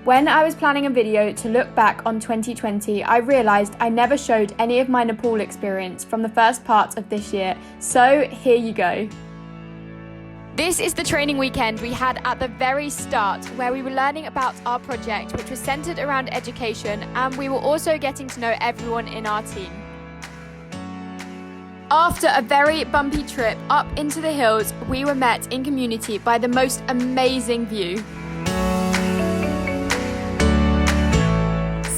When I was planning a video to look back on 2020, I realised I never showed any of my Nepal experience from the first part of this year, so here you go. This is the training weekend we had at the very start, where we were learning about our project, which was centred around education, and we were also getting to know everyone in our team. After a very bumpy trip up into the hills, we were met in community by the most amazing view.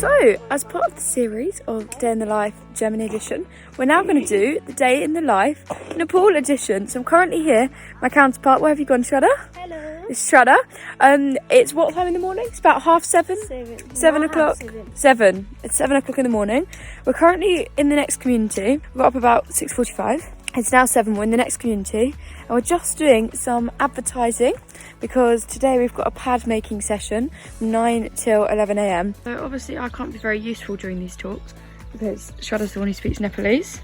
So, as part of the series of Day in the Life Germany edition, we're now going to do the Day in the Life Nepal edition. So I'm currently here, my counterpart. Where have you gone, Shraddha? Hello. It's Shraddha. It's what time in the morning? It's about 7:30? 7 o'clock? 7. It's 7 o'clock in the morning. We're currently in the next community. We got up about 6:45. It's now 7, we're in the next community. And we're just doing some advertising because today we've got a pad making session from 9 till 11 a.m. So obviously I can't be very useful during these talks because Shraddha's the one who speaks Nepalese.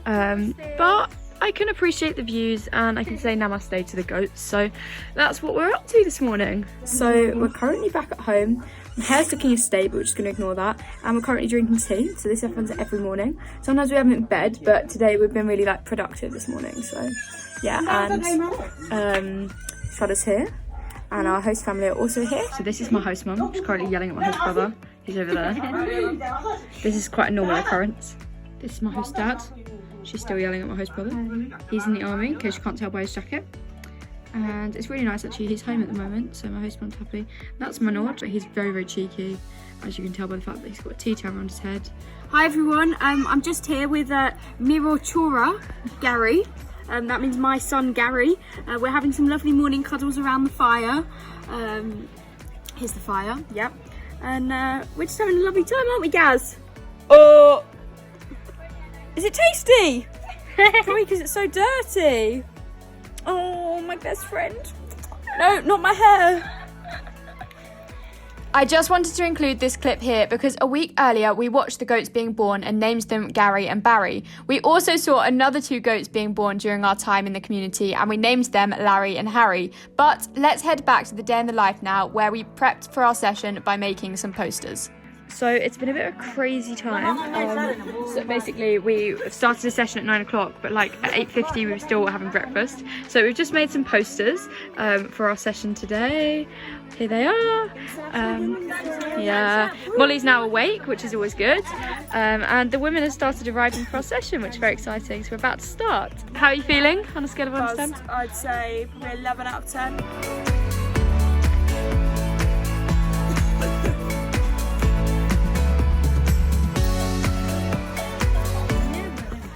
But I can appreciate the views and I can say namaste to the goats. So that's what we're up to this morning. So we're currently back at home. My hair's looking a state, but we're just going to ignore that. And we're currently drinking tea, so this happens every morning. Sometimes we have it in bed, but today we've been really productive this morning. So yeah, and Shraddha's here, and our host family are also here. So this is my host mum. She's currently yelling at my host brother. He's over there. This is quite a normal occurrence. This is my host dad. She's still yelling at my host brother. He's in the army, in case you can't tell by his jacket. And it's really nice actually, he's home at the moment, so my host mum's happy. That's Manoj, he's very cheeky, as you can tell by the fact that he's got a tea towel around his head. Hi everyone, I'm just here with Miro Chora, Gary. That means my son Gary. We're having some lovely morning cuddles around the fire. Here's the fire, yep. And we're just having a lovely time, aren't we, Gaz? Oh! Is it tasty? Probably because it's so dirty. Oh, my best friend. No, not my hair. I just wanted to include this clip here because a week earlier we watched the goats being born and named them Gary and Barry. We also saw another 2 goats being born during our time in the community and we named them Larry and Harry. But let's head back to the day in the life now, where we prepped for our session by making some posters. So it's been a bit of a crazy time. So basically we started a session at 9 o'clock, but like at 8:50 we were still having breakfast. So we've just made some posters for our session today. Here they are. Yeah, Molly's now awake, which is always good. And the women have started arriving for our session, which is very exciting. So we're about to start. How are you feeling on a scale of 1 to 10? I'd say probably 11 out of 10.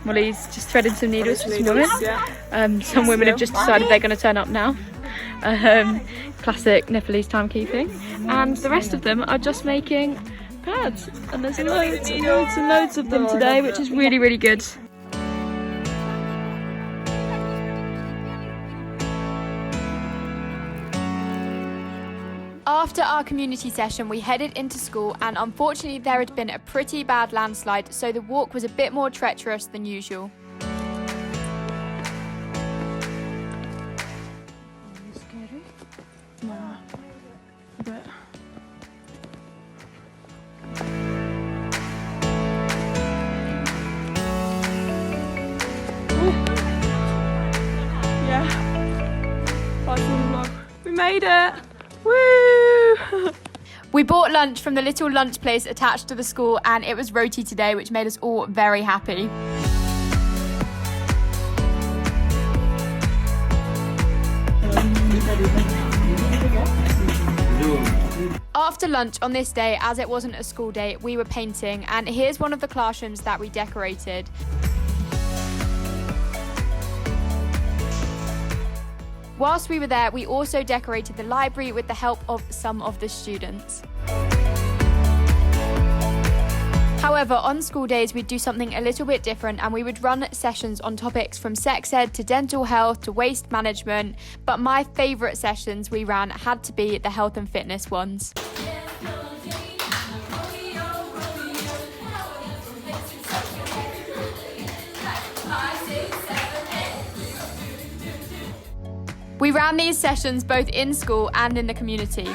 Molly's just threading some needles for some women. Some women have just decided they're going to turn up now. Classic Nepalese timekeeping. And the rest of them are just making pads. And there's loads and loads and loads of them today, which is really good. After our community session, we headed into school, and unfortunately there had been a pretty bad landslide, so the walk was a bit more treacherous than usual. We made it! Woo! We bought lunch from the little lunch place attached to the school, and it was roti today, which made us all very happy. After lunch on this day, as it wasn't a school day, we were painting, and here's one of the classrooms that we decorated. Whilst we were there, we also decorated the library with the help of some of the students. However, on school days, we'd do something a little bit different, and we would run sessions on topics from sex ed to dental health to waste management. But my favourite sessions we ran had to be the health and fitness ones. We ran these sessions both in school and in the community.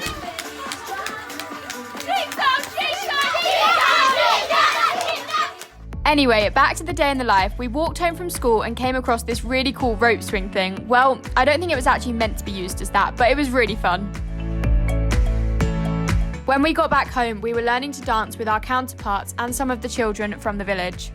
Anyway, back to the day in the life. We walked home from school and came across this really cool rope swing thing. Well, I don't think it was actually meant to be used as that, but it was really fun. When we got back home, we were learning to dance with our counterparts and some of the children from the village.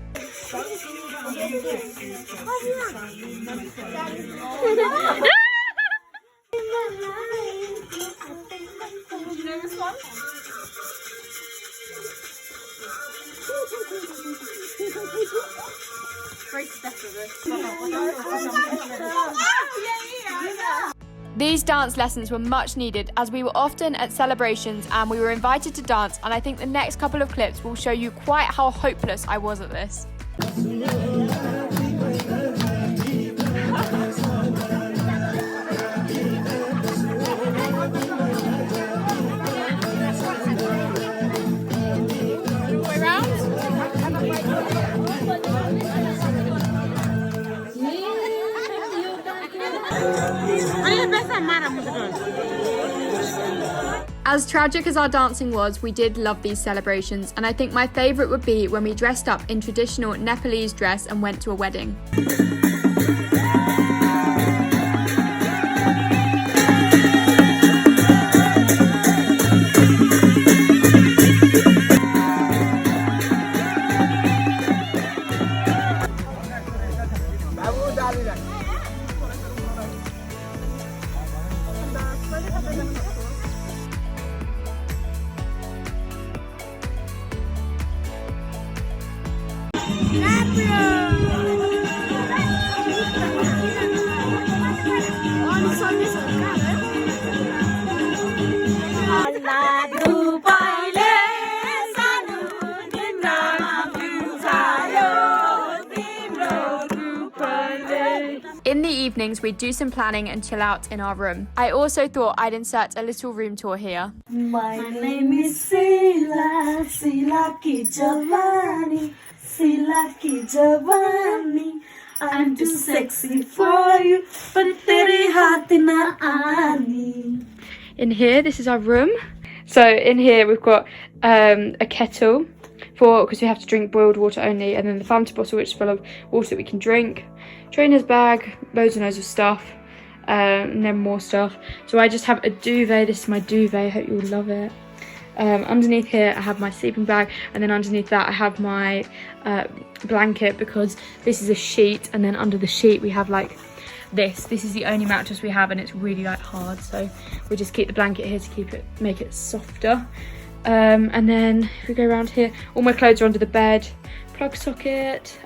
These dance lessons were much needed as we were often at celebrations and we were invited to dance, and I think the next couple of clips will show you quite how hopeless I was at this. As tragic as our dancing was, we did love these celebrations, and I think my favourite would be when we dressed up in traditional Nepalese dress and went to a wedding. In the evenings, we'd do some planning and chill out in our room. I also thought I'd insert a little room tour here. My name is Sila, Sila ki Javani, Sila ki Javani. I'm too sexy for you, but tere haath na aani. In here, this is our room. So in here we've got a kettle because we have to drink boiled water only, and then the Fanta bottle which is full of water that we can drink, trainer's bag, loads and loads of stuff, and then more stuff. So I just have a duvet. This is my duvet, I hope you'll love it. Underneath here I have my sleeping bag, and then underneath that I have my blanket because this is a sheet, and then under the sheet we have like this is the only mattress we have, and it's really like hard, so we just keep the blanket here to make it softer. And then if we go around here, all my clothes are under the bed, plug socket,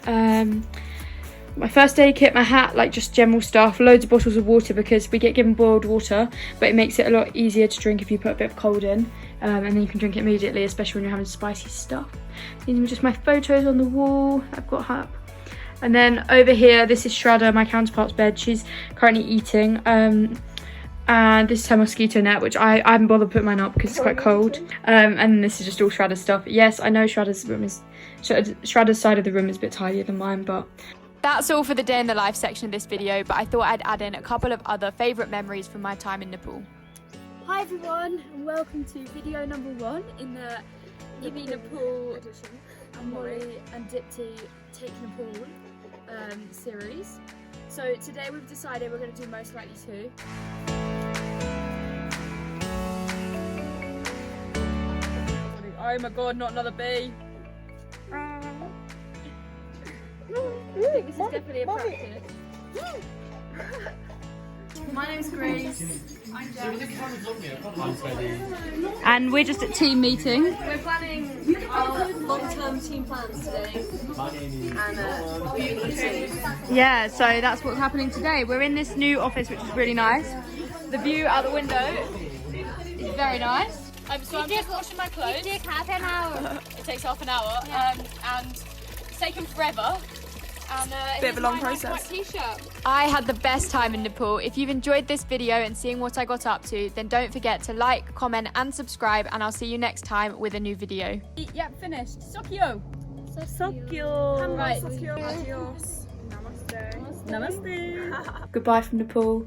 my first aid kit, my hat, like just general stuff, loads of bottles of water because we get given boiled water, but it makes it a lot easier to drink if you put a bit of cold in, and then you can drink it immediately, especially when you're having spicy stuff. These are just my photos on the wall that I've got up. And then over here, this is Shraddha, my counterpart's bed. She's currently eating. And this is her mosquito net, which I haven't bothered putting mine up because it's quite cold. And this is just all Shraddha's stuff. Yes, I know Shraddha's side of the room is a bit tidier than mine, but that's all for the day in the life section of this video, but I thought I'd add in a couple of other favourite memories from my time in Nepal. Hi everyone, and welcome to video number 1 in the Ics Nepal edition. And Molly and Dipti Take Nepal series. So today we've decided we're going to do Most Likely To. Oh my god, not another bee. I think this is definitely a practice. My name's Grace. I'm Jen. And we're just at team meeting. We're planning our long-term team plans today. Yeah, so that's what's happening today. We're in this new office, which is really nice. The view out the window is very nice. So I'm just washing my clothes. It takes half an hour. It takes half an hour, and it's taken forever. Bit of a long process. I had the best time in Nepal. If you've enjoyed this video and seeing what I got up to, then don't forget to like, comment and subscribe, and I'll see you next time with a new video. Yep, finished. Sokyo. Sokyo. Right. Adios. Namaste. Namaste. Goodbye from Nepal.